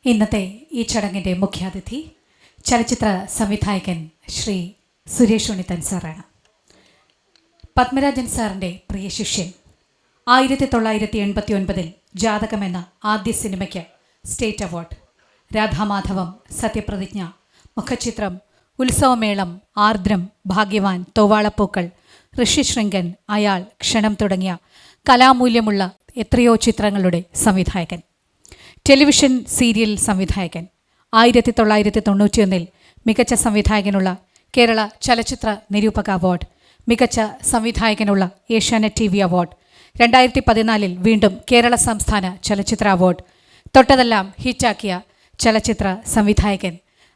ഇന്നത്തെ ഈ ചടങ്ങിൻ്റെ മുഖ്യാതിഥി ചലച്ചിത്ര സംവിധായകൻ ശ്രീ സുരേഷ് ഉണ്ണിത്താൻ സാറാണ്. പത്മരാജൻ സാറിൻ്റെ പ്രിയ ശിഷ്യൻ. 1989 ജാതകം എന്ന ആദ്യ സിനിമയ്ക്ക് സ്റ്റേറ്റ് അവാർഡ്. രാധാമാധവം, സത്യപ്രതിജ്ഞ, മുഖചിത്രം, ഉത്സവമേളം, ആർദ്രം, ഭാഗ്യവാൻ, തോവാളപ്പൂക്കൾ, ഋഷിശൃംഗൻ, അയാൾ, ക്ഷണം തുടങ്ങിയ കലാമൂല്യമുള്ള എത്രയോ ചിത്രങ്ങളുടെ സംവിധായകൻ. ടെലിവിഷൻ സീരിയൽ സംവിധായകൻ. 1991 മികച്ച സംവിധായകനുള്ള കേരള ചലച്ചിത്ര നിരൂപക അവാർഡ്, മികച്ച സംവിധായകനുള്ള ഏഷ്യാനെറ്റ് TV അവാർഡ്, 2014 വീണ്ടും കേരള സംസ്ഥാന ചലച്ചിത്ര അവാർഡ്. തൊട്ടതെല്ലാം ഹിറ്റാക്കിയ ചലച്ചിത്ര സംവിധായകൻ,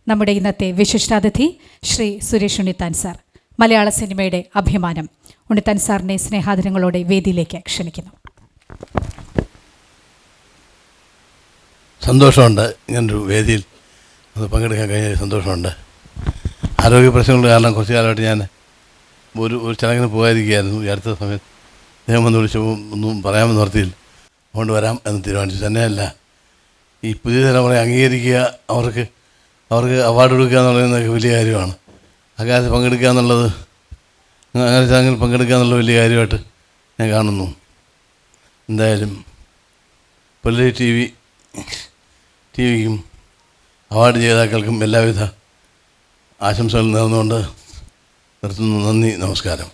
നമ്മുടെ ഇന്നത്തെ വിശിഷ്ടാതിഥി ശ്രീ സുരേഷ് ഉണ്ണിത്താൻ സാർ. മലയാള സിനിമയുടെ അഭിമാനം. ഉണ്ണിത്താൻ സാറിനെ സ്നേഹാദരങ്ങളോടെ വേദിയിലേക്ക് ക്ഷണിക്കുന്നു. സന്തോഷമുണ്ട്, ഇങ്ങനൊരു വേദിയിൽ അത് പങ്കെടുക്കാൻ കഴിഞ്ഞ സന്തോഷമുണ്ട്. ആരോഗ്യ പ്രശ്നങ്ങൾ കാരണം കുറച്ച് കാലമായിട്ട് ഞാൻ ഒരു ചടങ്ങിന് പോകാതിരിക്കുകയായിരുന്നു. ഈ അടുത്ത സമയത്ത് അദ്ദേഹം വന്ന് വിളിച്ചപ്പോൾ ഒന്നും പറയാമെന്ന് നിർത്തിയില്ല. അതുകൊണ്ട് വരാം എന്ന് തീരുമാനിച്ചു. തന്നെയല്ല, ഈ പുതിയ തലമുറയെ അംഗീകരിക്കുക, അവർക്ക് അവാർഡ് കൊടുക്കുക എന്നുള്ളതൊക്കെ വലിയ കാര്യമാണ്. അക്കാര്യത്തിൽ പങ്കെടുക്കുക എന്നുള്ളത്, അങ്ങനെ ചടങ്ങിൽ പങ്കെടുക്കുക എന്നുള്ളത് വലിയ കാര്യമായിട്ട് ഞാൻ കാണുന്നു. എന്തായാലും പുലരി ടിവിക്കും അവാർഡ് ജേതാക്കൾക്കും എല്ലാവിധ ആശംസകൾ നേർന്നുകൊണ്ട് നിർത്തുന്നു. നന്ദി, നമസ്കാരം.